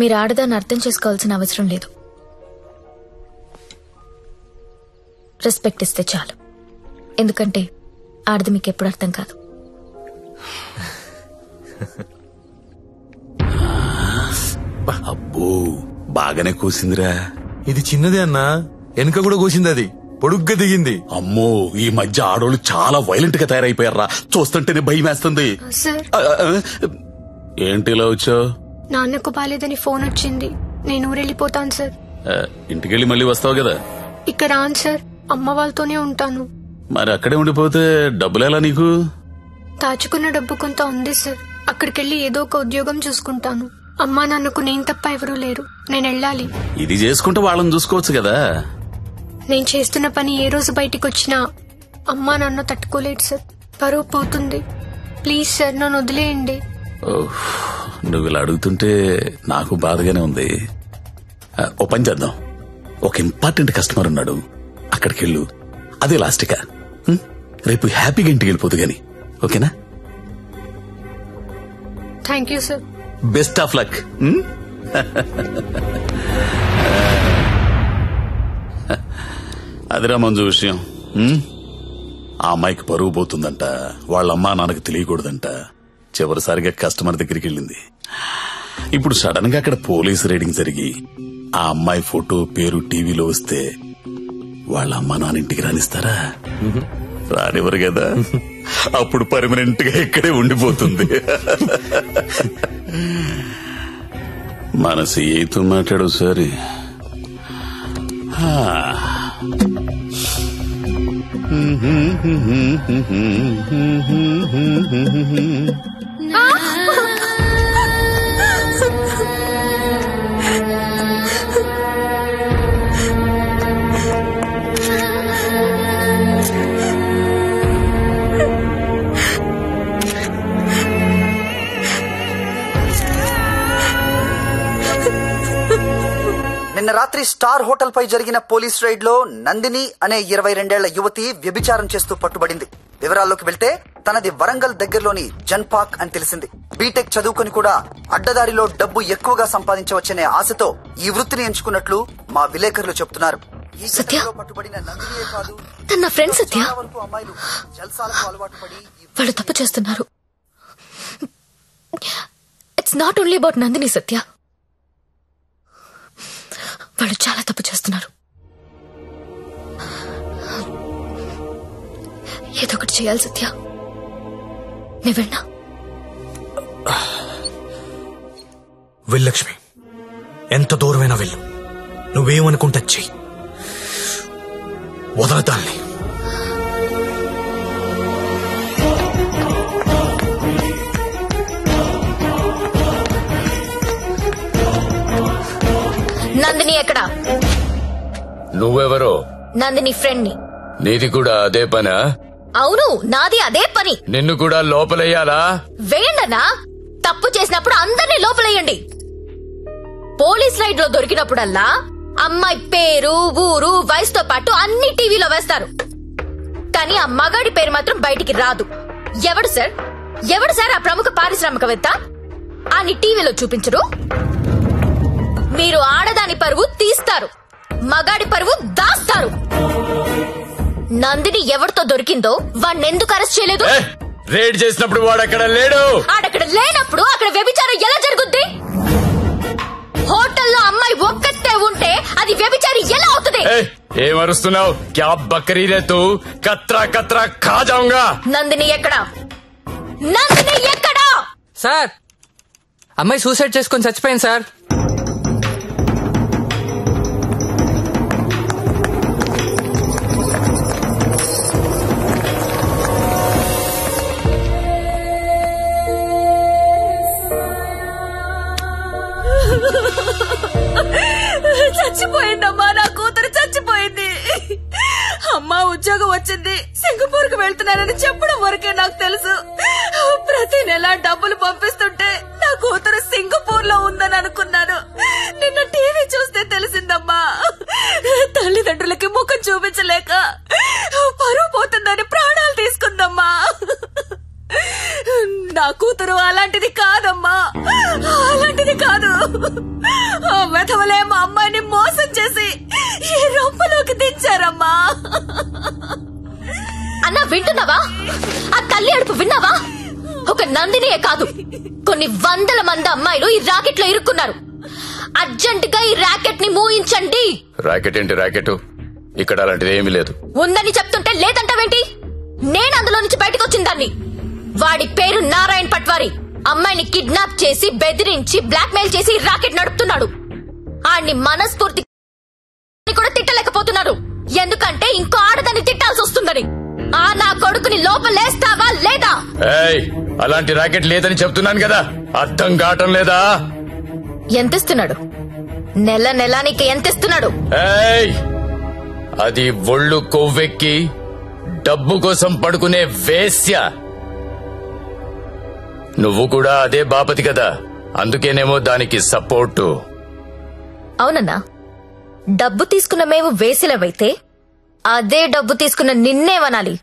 మీరు ఆడదాన్ని అర్థం చేసుకోవాల్సిన అవసరం లేదు. రెస్పెక్ట్ ఇస్తే చాలు. ఎందుకంటే ఆడది మీకు ఎప్పుడు అర్థం కాదు. అబ్బో బాగానే కూసిందిరా. ఇది చిన్నదే అన్నా, వెనుక కూడా కూసింది, అది పొడుగ్గా దిగింది. అమ్మో ఈ మధ్య ఆడోళ్ళు చాలా వైలెంట్ గా తయారైపోయారా, చూస్తుంటేనే భయం వేస్తుంది. ఏంటి ఇలా వచ్చావు? నాన్నకు బాలేదని ఫోన్ వచ్చింది, నేను ఊరెళ్ళిపోతాను సార్. ఇంటికెళ్ళి మళ్ళీ వస్తావు కదా? ఇక్కడ రాను సార్, అమ్మ వాళ్ళతోనే ఉంటాను. మరి అక్కడే ఉండిపోతే డబ్బులు ఎలా నీకు? దాచుకున్న డబ్బు కొంత ఉంది సార్, అక్కడికెళ్ళి ఏదో ఒక ఉద్యోగం చూసుకుంటాను. అమ్మా నాన్నకు నేను తప్ప ఎవరూ లేరు, నేను వెళ్ళాలి. ఇది చేసుకుంటే వాళ్ళని చూసుకోవచ్చు కదా. నేను చేస్తున్న పని ఏ రోజు బయటికి వచ్చినా అమ్మా నాన్న తట్టుకోలేడు సార్, పరువు పోతుంది. ప్లీజ్ సార్ నన్ను వదిలేయండి. నువ్వు ఇలా అడుగుతుంటే నాకు బాధగానే ఉంది. ఓ పని చేద్దాం, ఒక ఇంపార్టెంట్ కస్టమర్ ఉన్నాడు, అక్కడికి వెళ్ళు. అదే లాస్ట్గా రేపు హ్యాపీగా ఇంటికి వెళ్ళిపోదు గాని, ఓకేనా? Thank you sir. Best of luck. అదిరా మంజు విషయం. ఆ అమ్మాయికి పరువు పోతుందంట, వాళ్ళ అమ్మా నాన్నకు తెలియకూడదంట. చివరిసారిగా కస్టమర్ దగ్గరికి వెళ్ళింది. ఇప్పుడు సడన్ గా అక్కడ పోలీసు రైడింగ్ జరిగి ఆ అమ్మాయి ఫోటో పేరు టీవీలో వస్తే వాళ్ళ అమ్మా నాన్న ఇంటికి రానిస్తారా? రానివ్వరు కదా. అప్పుడు పర్మనెంట్ గా ఇక్కడే ఉండిపోతుంది. మన సీఐతో మాట్లాడు సరే. నిన్న రాత్రి స్టార్ హోటల్ పై జరిగిన పోలీస్ రైడ్ లో నందిని అనే 22 ఏళ్ల యువతి వ్యభిచారం చేస్తూ పట్టుబడింది. వివరాల్లోకి వెళ్తే తనది వరంగల్ దగ్గరలోని జన్పాక్ అని తెలిసింది. బీటెక్ చదువుకొని కూడా అడ్డదారిలో డబ్బు ఎక్కువగా సంపాదించవచ్చనే ఆశతో ఈ వృత్తిని ఎంచుకున్నట్లు మా విలేకరులు చెప్తున్నారు. ఈ ఘటనలో పట్టుబడిన నందినియే కాదు, చాలా వరకు అమ్మాయిలు జల్సాలకు అలవాటు పడి వాళ్ళు తప్పు చేస్తున్నారు. It's not only about Nandini Satya, వాళ్ళు చాలా తప్పు చేస్తున్నారు. ఏదో ఒకటి చేయాలి సత్య. నేను వెళ్ళనా? వెళ్ళక్ష్మి, ఎంత దూరమైనా వెళ్ళు. నువ్వేమనుకుంటా చెయ్యి, వదలదాన్ని. నందిని ఎక్కడా? నువ్వెవరో? నందిని ఫ్రెండ్ ని. నీది కూడా అదే పనా? అవును, నాది అదే పని. నిన్ను కూడా లోపలయ్యాలా? వేయండన్నా, తప్పు చేసినప్పుడు అందరినీ లోపలయ్యండి. పోలీస్ రైడ్ లో దొరికినప్పుడల్లా అమ్మాయి పేరు, ఊరు, వయసుతో పాటు అన్ని టీవీలో వేస్తారు. కానీ ఆ మగాడి పేరు మాత్రం బయటికి రాదు. ఎవడు సార్ ఆ ప్రముఖ పారిశ్రామికవేత్త? అని టీవీలో చూపించరు. మీరు ఆడదాని పరువు తీస్తారు, మగాడి పరువు దాస్తారు. నందిని ఎవరితో దొరికిందో వాణ్ణెందుకు అరెస్ట్ చేయలేదు? రేడ్ చేసినప్పుడు వాడు అక్కడ లేడు. ఆడక్కడ లేనప్పుడు అక్కడ వ్యభిచారం ఎలా జరుగుద్ది? హోటల్లో అమ్మాయి ఒక్కతే ఉంటే అది వ్యభిచారి ఎలా అవుతుంది? ఏమరుస్తున్నావు? క్యా బకరీ రే తూ? కత్రా కత్రా ఖా జాऊंगा. నందిని ఎక్కడా? నందిని ఎక్కడా? సార్, అమ్మాయి సూసైడ్ చేసుకొని చచ్చిపోయింది సార్. చచ్చిపోయిందమ్మా, నా కూతురు చచ్చిపోయింది. అమ్మా ఉద్యోగం వచ్చింది, సింగపూర్ కు వెళ్తున్నానని చెప్పడం వరకే నాకు తెలుసు. ప్రతి నెల డబ్బులు పంపిస్తుంటే నా కూతురు సింగపూర్ లో ఉందని అనుకున్నాను. నిన్న టీవీ చూస్తే తెలిసిందమ్మా. తల్లిదండ్రులకి ముఖం చూపించలేక పరువు పోతుందని ప్రాణాలు తీసుకుందమ్మా. నా కూతురు అలాంటిది కాదమ్మా, అలాంటిది కాదు. ఒక నందినియే కాదు, కొన్ని వందల మంది అమ్మాయిలు ఈ రాకెట్ లో ఇరుక్కున్నారు. అర్జెంట్ గా ఈ రాకెట్ ని మూయించండి. రాకెట్ ఏంటి రాకెట్? ఇక్కడ అలాంటిది ఏమీ లేదు. ఉందని చెప్తుంటే లేదంటావేంటి? నేను అందులో నుంచి బయటకు వచ్చిన దాన్ని. వాడి పేరు నారాయణ్ పట్వారి. అమ్మాయిని కిడ్నాప్ చేసి బెదిరించి బ్లాక్ మెయిల్ చేసి రాకెట్ నడుపుతున్నాడు. ఆడిని మనస్ఫూర్తి కూడా తిట్టలేకపోతున్నారు, ఎందుకంటే ఇంకో ఆడదాన్ని తిట్టాల్సి వస్తుందని. ఆ నా కొడుకుని లోపలేస్తావా లేదా? అలాంటి రాకెట్ లేదని చెప్తున్నాను కదా, అర్థం కావటం లేదా? ఎంతిస్తున్నాడు? నెల నెలానికి ఎంతిస్తున్నాడు? అది ఒళ్ళు కొవ్వెక్కి డబ్బు కోసం పడుకునే వేశ్య. నువ్వు కూడా అదే బాపతి కదా, అందుకేనేమో దానికి సపోర్టు. అవునన్నా, డబ్బు తీసుకున్న మేము వేసిలవైతే అదే డబ్బు తీసుకున్న నిన్నేమనాలి?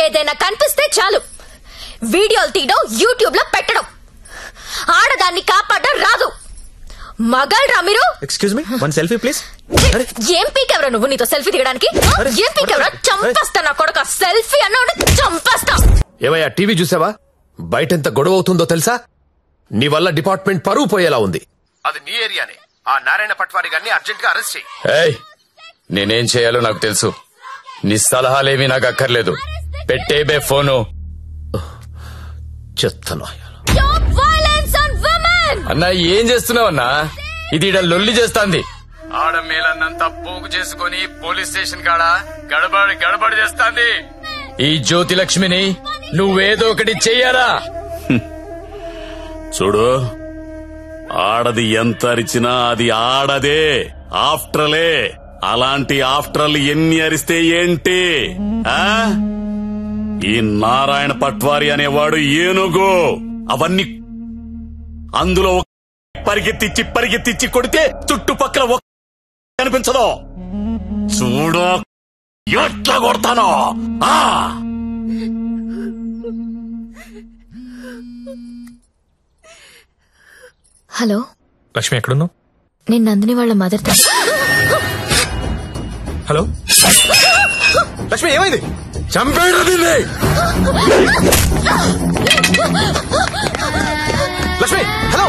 ఏదైనా కనిపిస్తే చాలు వీడియోలు తీయడం, యూట్యూబ్ లో పెట్టడం. ఆడదాన్ని కాపాడడం రాదు. మగాళ్ళరా మీరు? Excuse me, one selfie please. ఏం పీకెవరా నువ్వు? నీతో సెల్ఫీ దిగడానికి ఏం పీకెవరా? చంపేస్తా నా కొడుకు. సెల్ఫీ అన్నాడు చంపేస్తా. ఏమయ్యా, టీవీ చూసావా? బయట ఎంత గొడవ అవుతుందో తెలుసా? నీ వల్ల డిపార్ట్మెంట్ పరువు పోయేలా ఉంది. అది నీ ఏరియానే. ఆ నారాయణ పట్వారి గారిని అర్జెంట్ గా అరెస్ట్ చేయి. నేనేం చేయాలో నాకు తెలుసు. నీ సలహాలేవి నాకు అక్కర్లేదు. పెట్టేబే ఫోను. చెత్తను అన్నా, ఏం చేస్తున్నావన్నా? ఇది ఈడ లొల్లి చేస్తాంది. ఆడమేలన్నంతా పోగు చేసుకుని పోలీస్ స్టేషన్ కాడ గడబడి చేస్తాంది. ఈ జ్యోతి లక్ష్మిని నువ్వేదో ఒకటి చెయ్యాలా? చూడు, ఆడది ఎంత అరిచినా అది ఆడదే, ఆఫ్టర్లే. అలాంటి ఆఫ్టర్లు ఎన్ని అరిస్తే ఏంటి? ఈ నారాయణ పట్వారి అనేవాడు ఏనుగు. అవన్నీ అందులో పరిగెత్తిచ్చి కొడితే చుట్టుపక్కల కనిపించదు. చూడు ఎట్లా కొడతానో. హలో లక్ష్మి, ఎక్కడున్నావు? నేను నందిని వాళ్ళ మదర్. హలో లక్ష్మి, ఏమైంది? చంపేడు దీన్ని. లక్ష్మి, హలో.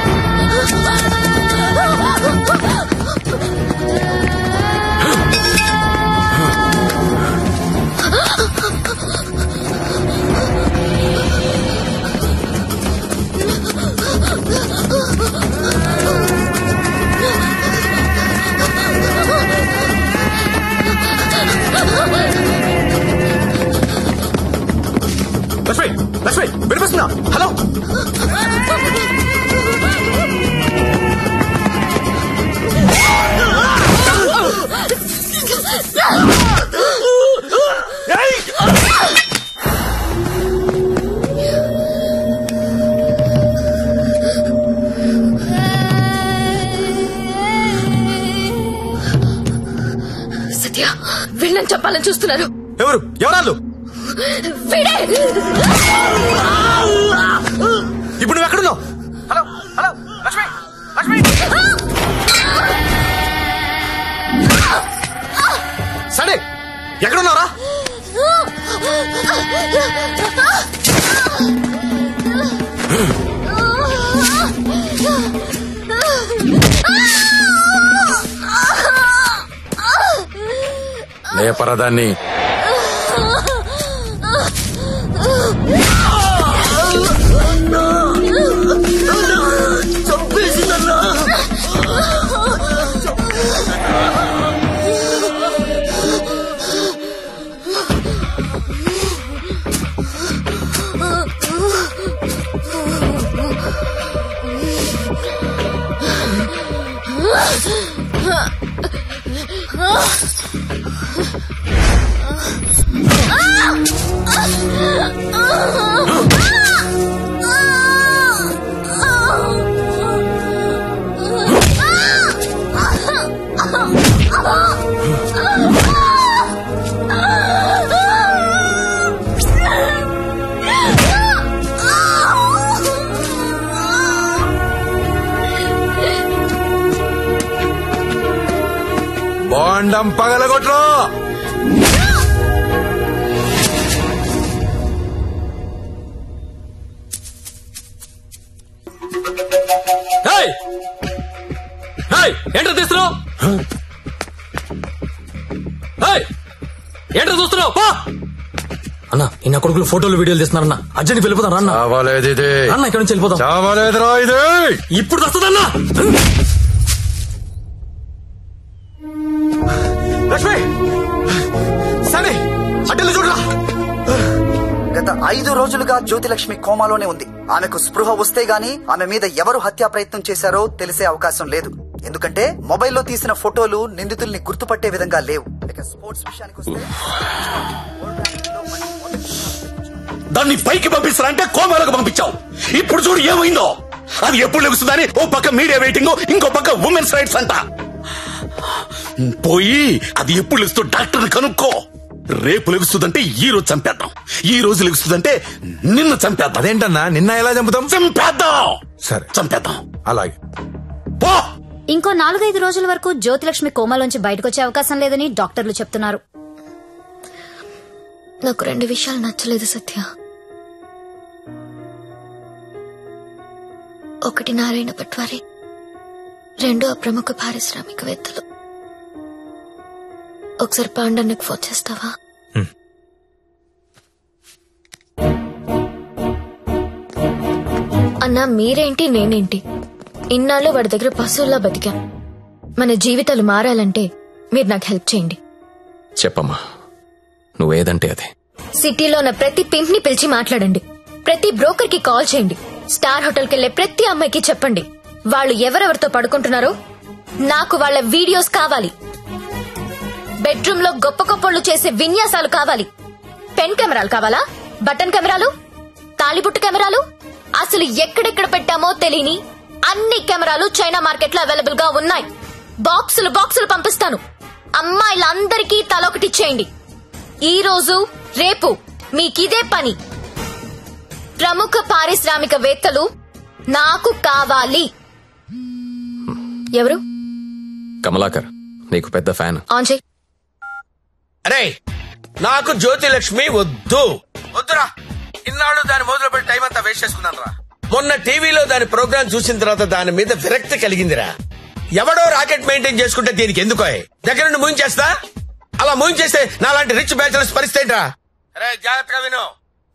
లక్ష్మి, వినిపిస్తుందా? హలో. సత్య, వీళ్ళని చెప్పాలని చూస్తున్నారు. ఎవరాళ్ళు? ఇప్పుడు నువ్వు ఎక్కడున్నావు? Hello hello Lakshmi, Lakshmi. సరే, ఎక్కడున్నారా? లేపరదాన్ని. మొండం పగలగొట్లో. ఏంటో తీస్తున్నావు? ఏంటో చూస్తున్నావు? అన్న ఇన్న కొడుకులు ఫోటోలు వీడియోలు తీస్తున్నారన్న. అర్జెంట్ వెళ్ళిపోతాం అన్న. చావాలేదు ఇది అన్న ఇక్కడ నుంచి వెళ్ళిపోతాం. చావాలేదురా ఇది. ఇప్పుడు వస్తుందన్నా. లక్ష్మి సరే అడ్డలు చూడరా. గత 5 రోజులుగా జ్యోతిలక్ష్మి కోమాలోనే ఉంది. ఆమెకు స్పృహ వస్తే గానీ ఆమె మీద ఎవరు హత్యా ప్రయత్నం చేశారో తెలిసే అవకాశం లేదు. ఎందుకంటే మొబైల్లో తీసిన ఫోటోలు నిందితుల్ని గుర్తుపట్టే విధంగా లేవు. ఇక స్పోర్ట్స్ విషయానికి వస్తే దాన్ని పైకి పంపిస్తారంటే కోమాలకు పంపించావు. ఇప్పుడు చూడు ఏమైందో. అది ఎప్పుడు లెగుస్తుందని ఓ పక్క మీడియా వెయిటింగ్, ఇంకో పక్క ఉమెన్స్ రైట్స్ అంట. పోయి అది ఎప్పుడు లెగుస్తూ డాక్టర్ని కనుక్కో. రేపు లెగుస్తుందంటే ఈ రోజు చంపేద్దాం, ఈ రోజు లెగుస్తుందంటే నిన్న చంపేద్దాం. అదేంటన్నా నిన్న ఎలా చంపుతాం? చంపేద్దాం. సరే చంపేద్దాం. అలాగే. పో. ఇంకో 4-5 రోజుల వరకు జ్యోతిలక్ష్మి కోమాలోంచి బయటకొచ్చే అవకాశం లేదని డాక్టర్లు చెప్తున్నారు. నాకు 2 విషయాలు నచ్చలేదు సత్య. ఒకటి నారాయణ పట్వారి, 2 ప్రముఖ పారిశ్రామికవేత్తలు. ఒకసారి పాండన్నకు ఫోన్ చేస్తావా? అన్నా మీరేంటి నేనేంటి, ఇన్నాళ్ళు వాడి దగ్గర పశువుల్లా బతికా. మన జీవితాలు మారాలంటే మీరు నాకు హెల్ప్ చేయండి. చెప్పమ్మా, నువ్వేదంటే అదే. సిటీలో ఉన్న ప్రతి పింప్ ని పిలిచి మాట్లాడండి. ప్రతి బ్రోకర్ కి కాల్ చేయండి. స్టార్ హోటల్ కెళ్లే ప్రతి అమ్మాయికి చెప్పండి వాళ్ళు ఎవరెవరితో పడుకుంటున్నారో నాకు వాళ్ళ వీడియోస్ కావాలి. బెడ్రూమ్ లో గొప్ప గొప్పళ్ళు చేసే విన్యాసాలు కావాలి. పెన్ కెమెరాలు కావాలా? బటన్ కెమెరాలు, తాళిబుట్టు కెమెరాలు, అసలు ఎక్కడెక్కడ పెట్టామో తెలియని అన్ని కెమెరాలు చైనా మార్కెట్ లో అవైలబుల్ గా ఉన్నాయి. బాక్సులు బాక్సులు పంపిస్తాను. అమ్మాయిలందరికీ తలొకటి చేయండి. ఈ రోజు రేపు మీకిదే పని. ప్రముఖ పారిశ్రామికవేత్తలు నాకు కావాలి. ఎవరు? కమలాకర్, నీకు పెద్ద ఫ్యాన్. ఆన్ చేయి. అరే నాకు జ్యోతిలక్ష్మి వద్దు. వద్దురా. ఇన్నాళ్ళు దాని మొదలు పెట్టి టైం అంతా వేస్ట్ చేసుకున్నాను రా. మొన్న టీవీలో దాని ప్రోగ్రామ్ చూసిన తర్వాత దాని మీద విరక్తి కలిగిందిరా. ఎవడో రాకెట్ మెయింటైన్ చేసుకుంటే దీనికి ఎందుకో దగ్గర నుండి మూయించేస్తా. అలా మూయించేస్తే నాలాంటి రిచ్ బ్యాచులర్స్ పరిస్థితి రా. అరే జాగ్రత్తగా విను.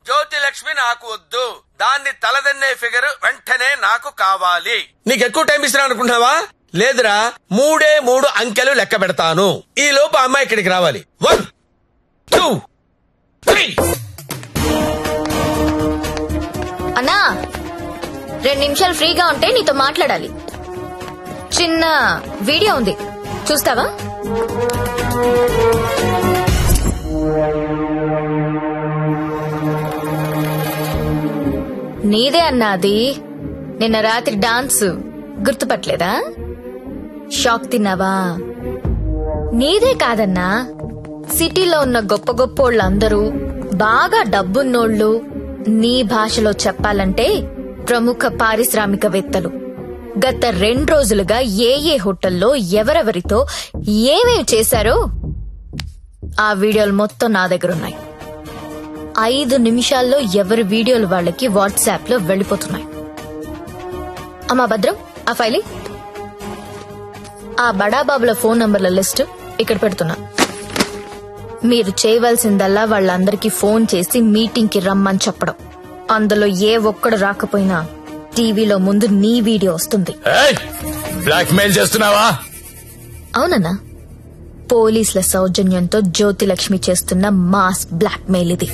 జ్యోతిలక్ష్మి నాకు వద్దు. దాన్ని తలదన్నే ఫిగర్ వెంటనే నాకు కావాలి. నీకు ఎక్కువ టైం ఇస్తున్నా అనుకుంటున్నావా? లేదురా, 3 అంకెలు లెక్క పెడతాను. ఈ లోపు అమ్మాయి ఇక్కడికి రావాలి. 1 2 3. అన్నా 2 నిమిషాలు ఫ్రీగా ఉంటే నీతో మాట్లాడాలి. చిన్న వీడియో ఉంది, చూస్తావా? నీదే అన్నా అది. నిన్న రాత్రి డాన్స్ గుర్తుపట్టలేదా? షాక్ తిన్నావా? నీదే కాదన్నా, సిటీలో ఉన్న గొప్ప గొప్పోళ్ళందరూ బాగా డబ్బున్నోళ్లు. నీ భాషలో చెప్పాలంటే ప్రముఖ పారిశ్రామికవేత్తలు. గత 2 రోజులుగా ఏ హోటల్లో ఎవరెవరితో ఏమేమి చేశారో ఆ వీడియోలు మొత్తం నా దగ్గరున్నాయి. 5 నిమిషాల్లో ఎవరి వీడియోలు వాళ్ళకి వాట్సాప్ లో వెళ్లిపోతున్నాయి. అమ్మా భద్రం, ఆ ఫైలింగ్, ఆ బడాబాబుల ఫోన్ నంబర్ల లిస్టు ఇక్కడ పెడుతున్నా. మీరు చేయవలసిందల్లా వాళ్ళందరికీ ఫోన్ చేసి మీటింగ్ కి రమ్మని చెప్పడం. అందులో ఏ ఒక్కడు రాకపోయినా టీవీలో ముందు నీ వీడియో వస్తుంది. బ్లాక్ మెయిల్ చేస్తున్నావా? అవునన్నా, పోలీసుల సౌజన్యంతో జ్యోతిలక్ష్మి చేస్తున్న మాస్ బ్లాక్ మెయిల్ ఇది.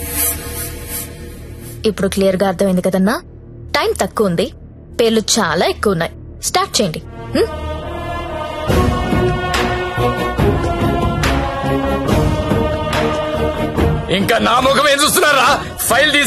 ఇప్పుడు క్లియర్ గా అర్థమైంది కదన్నా? టైం తక్కువ ఉంది, పేర్లు చాలా ఎక్కువ ఉన్నాయి. స్టార్ట్ చేయండి. ఇంకా నా ముఖం ఏం చూస్తున్నారా? ఫైల్ తీసి